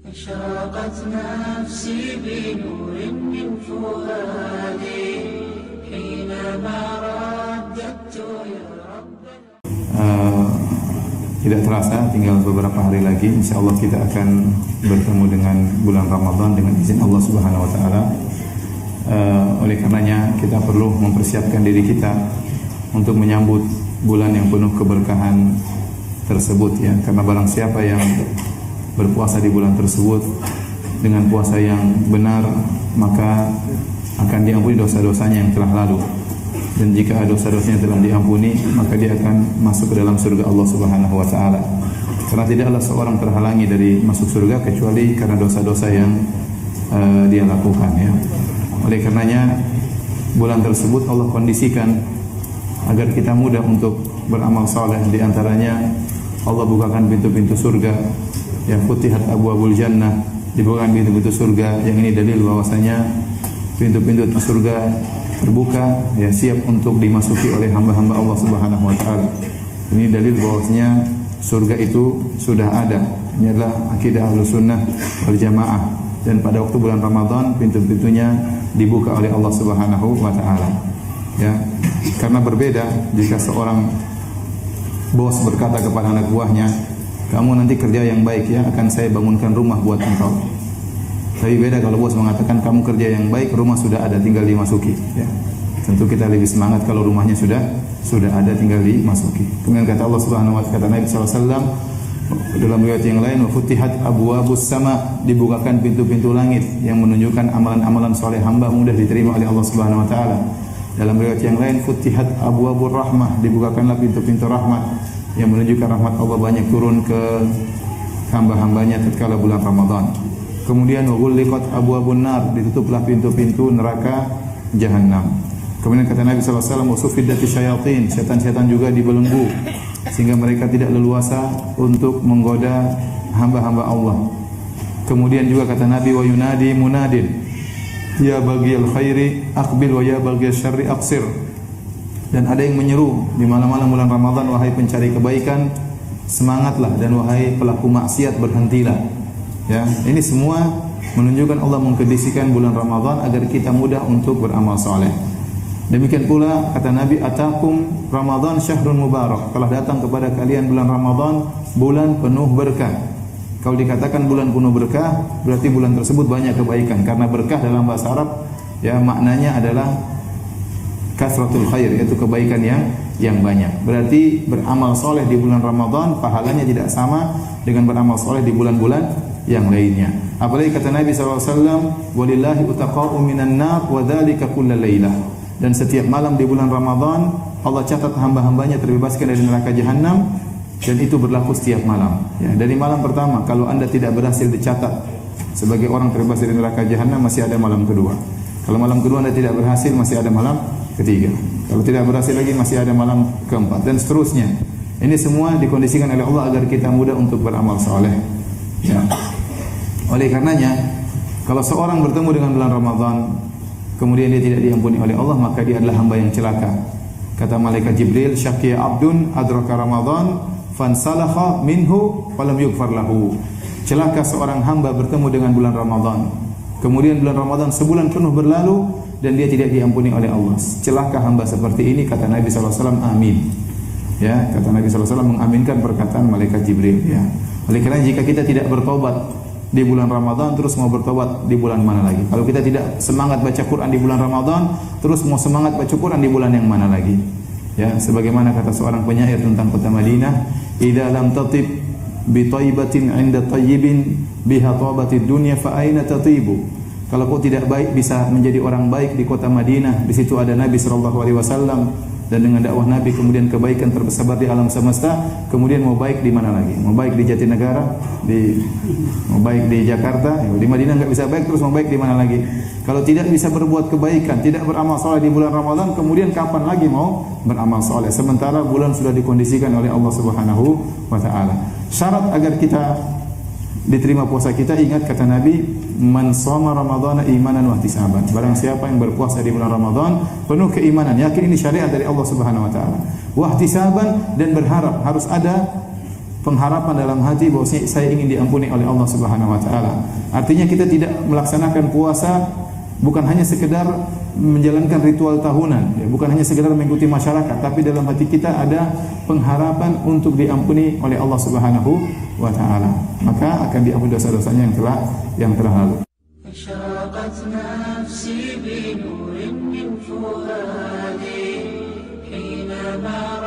أشرقت نفسي بنور من فؤادي حينما رددت يا رب. Tidak terasa tinggal beberapa hari lagi insyaallah kita akan bertemu dengan bulan Ramadan dengan izin Allah Subhanahu wa taala. Oleh karenanya kita perlu mempersiapkan diri kita untuk menyambut bulan yang penuh keberkahan tersebut ya, karena barang siapa yang berpuasa di bulan tersebut dengan puasa yang benar maka akan diampuni dosa-dosanya yang telah lalu, dan jika dosa-dosanya telah diampuni maka dia akan masuk ke dalam surga Allah Subhanahu wa taala, karena tidaklah seorang terhalangi dari masuk surga kecuali karena dosa-dosa yang dia lakukan ya. Oleh karenanya bulan tersebut Allah kondisikan agar kita mudah untuk beramal saleh. Di antaranya Allah bukakan pintu-pintu surga, yang futihat abwabul jannah, dibukakan pintu-pintu surga. Yang ini dalil bahwasanya pintu-pintu surga terbuka ya, siap untuk dimasuki oleh hamba-hamba Allah Subhanahu wa taala. Ini dalil bahwasanya surga itu sudah ada. Ini adalah akidah Ahlussunnah wal Jamaah, dan pada waktu bulan Ramadan pintu-pintunya dibuka oleh Allah Subhanahu wa taala. Ya, karena berbeda jika seorang bos berkata kepada anak buahnya, kamu nanti kerja yang baik ya, akan saya bangunkan rumah buat engkau. Tapi beda kalau bos mengatakan kamu kerja yang baik, rumah sudah ada tinggal dimasuki ya. Tentu kita lebih semangat kalau rumahnya sudah ada tinggal dimasuki. Kemudian kata Allah Subhanahu wa taala, kata Nabi sallallahu alaihi wasallam dalam riwayat yang lain, wa futihat abwabus sama, dibukakan pintu-pintu langit yang menunjukkan amalan-amalan soleh hamba mudah diterima oleh Allah Subhanahu wa taala. Dalam riwayat yang lain, futihat abwabur rahmah, dibukakanlah pintu-pintu rahmat yang menunjukkan rahmat Allah banyak turun ke hamba-hambanya tatkala bulan Ramadan. Kemudian waghulliqat abwabun nar, ditutuplah pintu-pintu neraka jahanam. Kemudian kata Nabi sallallahu alaihi wasallam, wasufidati syayatin, setan-setan juga dibelenggu sehingga mereka tidak leluasa untuk menggoda hamba-hamba Allah. Kemudian juga kata Nabi, wa yunadi munadin, ya baghiyal khairi aqbil wa ya baghiyal syarri aqsir. Dan ada yang menyeru di malam-malam bulan Ramadan, wahai pencari kebaikan, semangatlah, dan wahai pelaku maksiat, berhentilah. Ya, ini semua menunjukkan Allah mengkondisikan bulan Ramadan agar kita mudah untuk beramal saleh. Demikian pula kata Nabi, atakum Ramadan syahrun mubarak, telah datang kepada kalian bulan Ramadan, bulan penuh berkah. Kalau dikatakan bulan penuh berkah, berarti bulan tersebut banyak kebaikan, karena berkah dalam bahasa Arab ya maknanya adalah kasratul khair, yaitu kebaikan yang banyak. Berarti beramal soleh di bulan Ramadan pahalanya tidak sama dengan beramal soleh di bulan-bulan yang lainnya. Apalagi kata Nabi SAW, walillahi utaqa'u minan nar wa dzalika kullal lailah. Dan setiap malam di bulan Ramadan Allah catat hamba-hambanya terbebaskan dari neraka jahanam, dan itu berlaku setiap malam. Ya, dari malam pertama kalau Anda tidak berhasil dicatat sebagai orang terbebas dari neraka jahanam, masih ada malam kedua. Kalau malam kedua Anda tidak berhasil, masih ada malam ketiga. Kalau tidak berhasil lagi, masih ada malam keempat, dan seterusnya. Ini semua dikondisikan oleh Allah agar kita mudah untuk beramal saleh. Ya. Oleh karenanya, kalau seorang bertemu dengan bulan Ramadan kemudian dia tidak diampuni oleh Allah, maka dia adalah hamba yang celaka. Kata malaikat Jibril, syaqiya abdun adraka Ramadan fansalakha minhu falam yughfar lahu. Celaka seorang hamba bertemu dengan bulan Ramadan, kemudian bulan Ramadan sebulan penuh berlalu dan dia tidak diampuni oleh Allah. Celaka hamba seperti ini, kata Nabi SAW, amin. Ya, kata Nabi SAW mengaminkan perkataan malaikat Jibril. Ya. Oleh karena jika kita tidak bertobat di bulan Ramadan, terus mau bertobat di bulan mana lagi? Kalau kita tidak semangat baca Quran di bulan Ramadan, terus mau semangat baca Quran di bulan yang mana lagi? Ya, sebagaimana kata seorang penyair tentang kota Madinah, idza lam tatib bi thaybatin 'inda tayyibin biha tabatid dunya fa aina tatibu. Kalau kau tidak baik bisa menjadi orang baik di kota Madinah, di situ ada Nabi sallallahu alaihi wasallam, dan dengan dakwah Nabi kemudian kebaikan tersebar di alam semesta, kemudian mau baik di mana lagi? Mau baik di Jatinegara, mau baik di Jakarta, di Madinah enggak bisa baik, terus mau baik di mana lagi? Kalau tidak bisa berbuat kebaikan, tidak beramal saleh di bulan Ramadan, kemudian kapan lagi mau beramal saleh? Sementara bulan sudah dikondisikan oleh Allah Subhanahu wa taala. Syarat agar kita diterima puasa kita, ingat kata Nabi, man shoma ramadhana imanan wa ihtisaban. Barang siapa yang berpuasa di bulan Ramadan penuh keimanan, yakin ini syariat dari Allah Subhanahu wa taala, wa ihtisaban, dan berharap, harus ada pengharapan dalam hati bahwa saya ingin diampuni oleh Allah Subhanahu wa taala. Artinya kita tidak melaksanakan puasa bukan hanya sekedar menjalankan ritual tahunan, ya, bukan hanya sekedar mengikuti masyarakat, tapi dalam hati kita ada pengharapan untuk diampuni oleh Allah Subhanahu wa taala. Maka akan diampuni dosa-dosanya yang telah lalu. أشرقت نفسي بنور من فؤادي حينما